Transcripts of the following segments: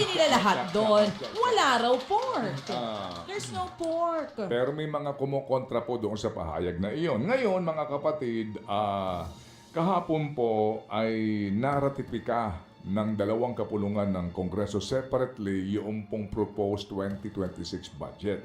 sabi nila lahat doon, wala raw pork. There's no pork. Pero may mga kumukontra po doon sa pahayag na iyon. Ngayon, mga kapatid, kahapon po ay naratipika ng dalawang kapulungan ng Kongreso separately yung pong proposed 2026 budget.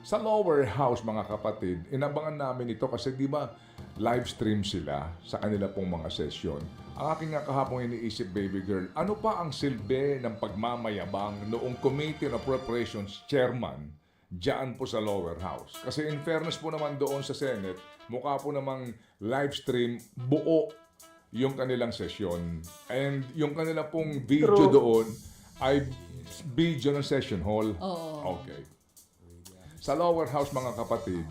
Sa lower house, mga kapatid, inabangan namin ito kasi di ba live stream sila sa kanila pong mga session. Ang aking nga kahapon iniisip, baby girl, ano pa ang silbi ng pagmamayabang noong Committee on Appropriations Chairman diyan po sa lower house? Kasi in fairness po naman doon sa Senate, mukha po namang live stream buo yung kanilang session. And yung kanila pong video doon ay video ng session hall. Oo. Okay. Sa lower house, mga kapatid,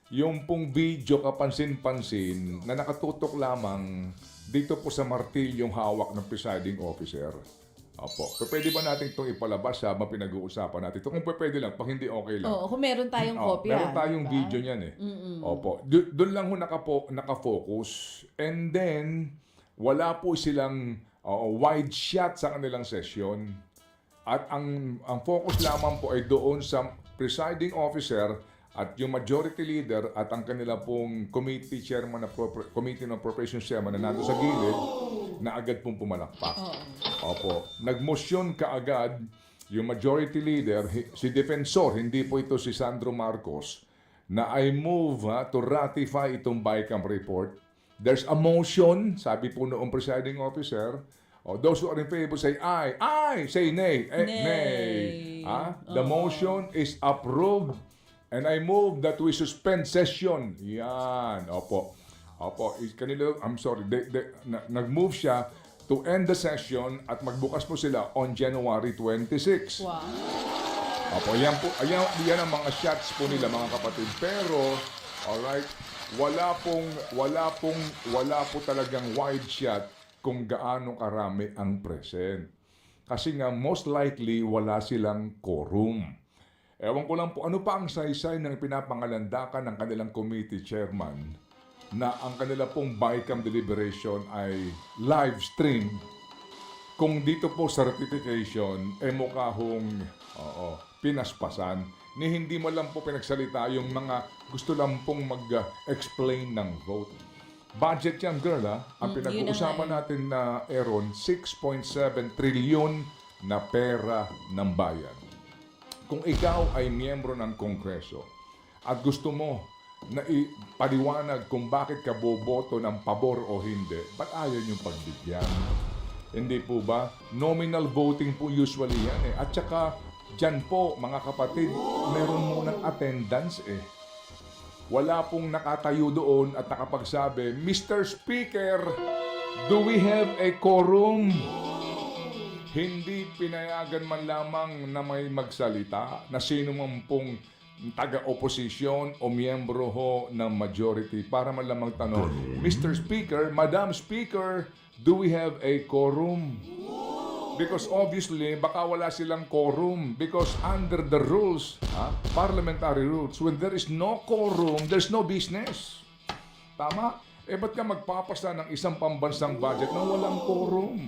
yung pong video kapansin-pansin na nakatutok lamang dito po sa martilyong hawak ng presiding officer. Opo. So, pwede ba natin itong ipalabas sa mapinag-uusapan natin? Ito kung pwede lang, pag hindi okay lang. Oo, kung meron tayong kopya. Meron tayong diba? video niyan eh. Opo. Doon lang ho nakafocus. And then, wala po silang wide shot sa kanilang session. At ang focus lamang po ay doon sa presiding officer at yung majority leader at ang kanila pong committee chairman na committee ng appropriations chairman na nando sa gilid na agad pong pumalakpak. Opo. Nagmosyon kaagad yung majority leader, si Defensor, hindi po ito si Sandro Marcos, na I move to ratify itong BICAM report. There's a motion, sabi po noong presiding officer. Those who are in favor say aye. Aye! Say nay. Nay. The motion is approved. And I move that we suspend session. Yan. Opo. Kanila, I'm sorry. Nag-move siya to end the session at magbukas po sila on January 26. Wow. Opo, yan ang mga shots po nila, mga kapatid. Pero, alright, wala po talagang wide shot kung gaano karami ang present. Kasi nga, most likely, wala silang quorum. Ewan ko lang po, ano pa ang saysay ng pinapangalandakan ng kanilang committee chairman na ang kanila pong BICAM deliberation ay live stream kung dito po sa ratification mukha hong pinaspasan ni hindi mo lang po pinagsalita yung mga gusto lang pong mag-explain ng vote. Budget yan, girl, ha? Ang pinag-uusapan natin na, Aaron, 6.7 trilyon na pera ng bayan. Kung ikaw ay miyembro ng Kongreso at gusto mo na ipaliwanag kung bakit ka boboto ng pabor o hindi, ba't ayaw niyong pagbigyan? Hindi po ba? Nominal voting po usually yan eh. At saka, dyan po, mga kapatid, meron munang attendance eh. Wala pong nakatayo doon at nakapagsabi, Mr. Speaker, do we have a quorum? Hindi pinayagan man lamang na may magsalita na sino man pong taga-oposisyon o miyembro ho ng majority para man lamang tanong, Mr. Speaker, Madam Speaker, do we have a quorum? Because obviously, baka wala silang quorum. Because under the rules, parliamentary rules, when there is no quorum, there's no business. Tama? Ba't ka magpapasa ng isang pambansang budget na walang quorum?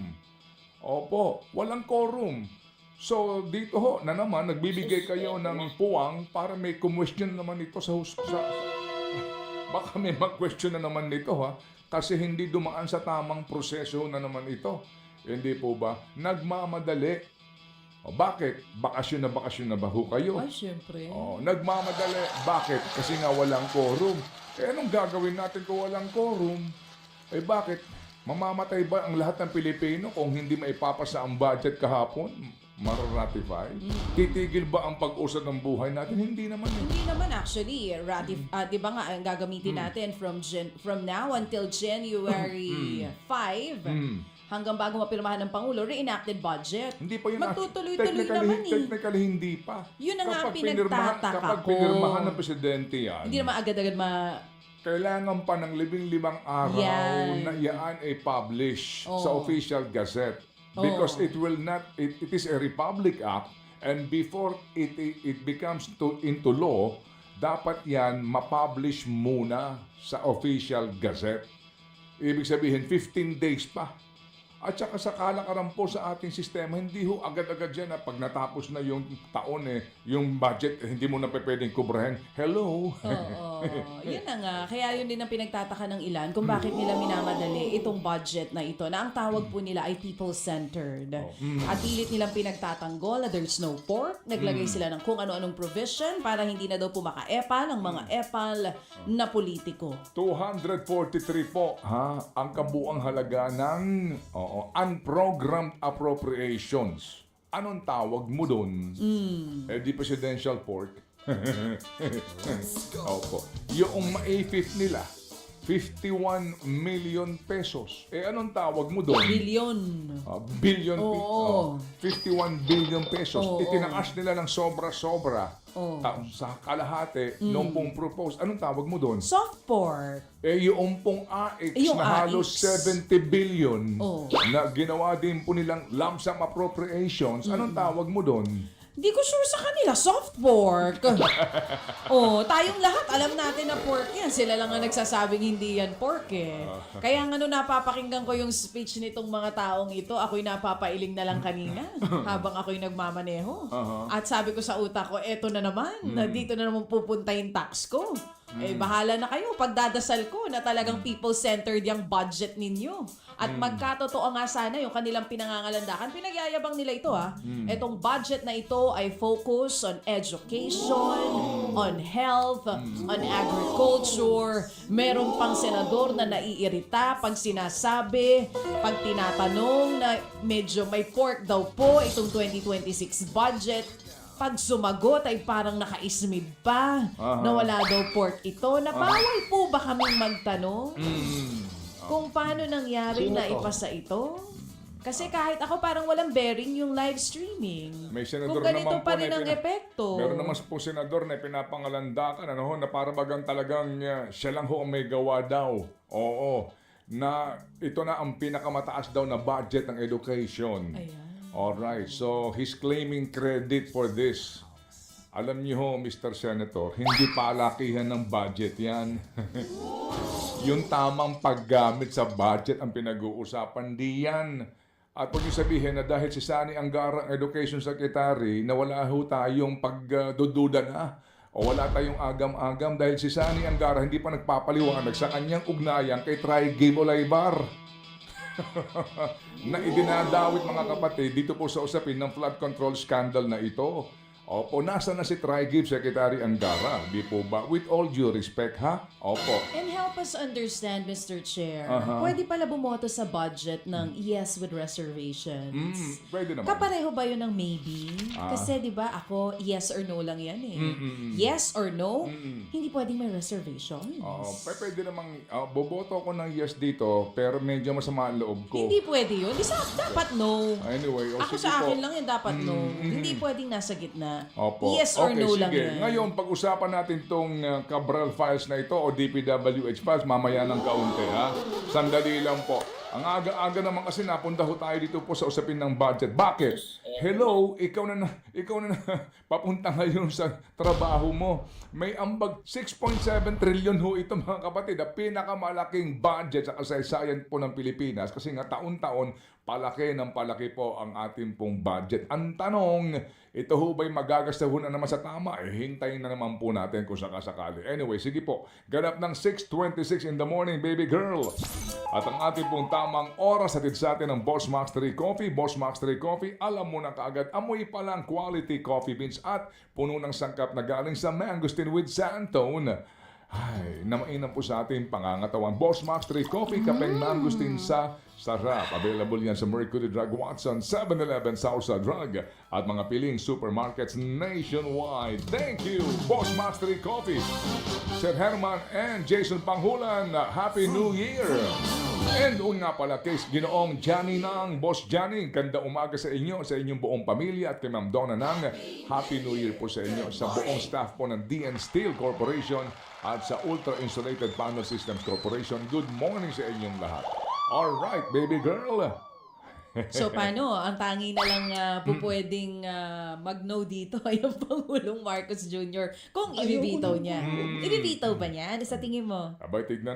Opo, walang quorum. So, dito ho, na naman, nagbibigay kayo ng puwang para may question naman ito sa baka may mag-question na naman nito, ha? Kasi hindi dumaan sa tamang proseso na naman ito. Hindi po ba? Nagmamadali. Bakit? Bakasyon na ba ho kayo? Ay, syempre. Nagmamadali. Bakit? Kasi nga walang quorum. Anong gagawin natin kung walang quorum? Bakit? Mamamatay ba ang lahat ng Pilipino kung hindi maipapasa ang budget kahapon? Maratify? Titigil ba ang pag-usad ng buhay natin? Hindi naman. Hindi naman actually. Di ba nga, ang gagamitin natin from now until January 5, hanggang bago mapirmahan ng Pangulo, reenacted budget. Hindi pa yun. Magtutuloy-tuloy naman eh. Technically, hindi pa. Yun ang nga pinagtataka kapag ko. pinirmahan ng presidente yan, Hindi naman agad-agad kailangan pa ng 15 araw na yan ay publish sa official gazette. Because it will not, it is a Republic Act, and before it becomes into law, dapat yan mapublish muna sa official gazette. Ibig sabihin, 15 days pa. At saka sa kalakaran po sa ating sistema, hindi ho agad-agad yan na pag natapos na yung taon yung budget, hindi mo na pwedeng kubrahin. Hello? Oo, yun na nga. Kaya yun din ang pinagtataka ng ilan kung bakit nila minamadali itong budget na ito na ang tawag po nila ay people-centered. At pilit nilang pinagtatanggol na there's no pork. Naglagay sila ng kung ano-anong provision para hindi na daw po maka-epal ang mga epal na politiko. 243 po ang kabuang halaga ng unprogrammed appropriations. Anong tawag mo doon? Di presidential pork. Opo. Yung maipit nila, 51 million pesos. Anong tawag mo doon? Billion. Billion. Oo. 51 billion pesos. Oo. Itinaas nila ng sobra-sobra sa kalahati nung pong propose. Anong tawag mo doon? Soft pork. Yung pong AX Yung na halos AX. 70 billion na ginawa din po nilang lump sum appropriations. Anong tawag mo doon? Hindi ko sure sa kanila, soft pork. Tayong lahat, alam natin na pork yan. Sila lang ang nagsasabing hindi yan pork eh. Kaya nga napapakinggan ko yung speech nitong mga taong ito, ako'y napapailing na lang kanina habang ako'y nagmamaneho. At sabi ko sa utak ko, eto na naman, na dito na naman pupunta yung tax ko. Bahala na kayo. Pagdadasal ko na talagang people-centered yung budget ninyo. At magkatotoo nga sana yung kanilang pinangangalandakan. Pinagyayabang nila ito Etong budget na ito ay focus on education, on health, on agriculture. Meron pang senador na naiirita pag sinasabi, pag tinatanong na medyo may pork daw po itong 2026 budget. Pag sumagot ay parang nakaismid pa na wala daw pork ito. Bawal po ba kaming magtanong kung paano nangyari na ipasa ito? Kasi kahit ako parang walang bearing yung live streaming. May senador kung ganito naman po pa rin ang epekto. Meron naman po senador na pinapangalandakan na para bagang talagang siya lang ho ang may gawa daw. Oo. Na ito na ang pinakamataas daw na budget ng education. Ayan. Alright, so he's claiming credit for this. Alam niyo ho, Mr. Senator, hindi palakihan ng budget yan. Yung tamang paggamit sa budget ang pinag-uusapan, di yan. At huwag niyo sabihin na dahil si Sani Angara, ang Education Secretary, na wala ho tayong pagdududa na o wala tayong agam-agam dahil si Sani Angara hindi pa nagpapaliwanag sa kanyang ugnayan kay Tri-Game Olaybar. Na idinadawit mga kapatid dito po sa usapin ng flood control scandal na ito. Opo, nasa na si Tri-Give Secretary Angara? Di po ba? With all due respect, ha? Opo. And help us understand, Mr. Chair. Pwede pala bumoto sa budget ng yes with reservations. Pwede naman. Kapareho ba yun ng maybe? Kasi di ba ako, yes or no lang yan eh. Yes or no, hindi pwedeng may reservations. Pwede namang, boboto ko ng yes dito, pero medyo masama ang loob ko. Hindi pwede yun. Dapat no. Anyway, Ako sige sa po. akin lang yan, dapat no. Hindi pwedeng nasa gitna. Opo. Yes or okay, no sige. lang yan. Ngayon, pag-usapan natin tong Cabral files na ito o DPWH files mamaya ng kaunti, ha? Sandali lang po. Ang aga-aga naman kasi napunta ho tayo dito po sa usapin ng budget. Bakit? Hello, ikaw na papunta ngayon sa trabaho mo. May ambag 6.7 trillion ho ito mga kapatid. Ang pinakamalaking budget sa kasaysayan po ng Pilipinas kasi nga taon-taon palaki ng palaki po ang ating pong budget. Ang tanong, ito ho ba'y magagastahan na naman sa tama? Hintayin na naman po natin kung sakasakali. Anyway, sige po. Ganap ng 6:26 in the morning, baby girl. At ang ating pong tamang oras atid sa atin ng Boss Max 3 Coffee. Boss Max 3 Coffee, alam mo na kaagad, amoy pa lang quality coffee beans at puno ng sangkap na galing sa Mangosteen with Santone. Ay, namainam po sa ating pangangatawan. Boss Max 3 Coffee, kapeng mangosteen sa sarap. Available yan sa Mercury Drug, Watson, 7-Eleven, Sausa Drug, at mga piling supermarkets nationwide. Thank you, Boss Max 3 Coffee. Sir Herman and Jason Panghulan, Happy New Year! And doon nga pala kay Ginoong Johnny Nang, Boss Johnny, ganda umaga sa inyo, sa inyong buong pamilya at kay Ma'am Donna Nang, Happy New Year po sa inyo, sa buong staff po ng DN Steel Corporation at sa Ultra Insulated Panel Systems Corporation. Good morning sa inyong lahat. Alright, baby girl. So paano? Ang tangi na lang pupwedeng mag-no dito ay ang Pangulong Marcos Jr. Kung ibibitaw niya. Ibibitaw ba niya? Ano sa tingin mo? Abay, tignan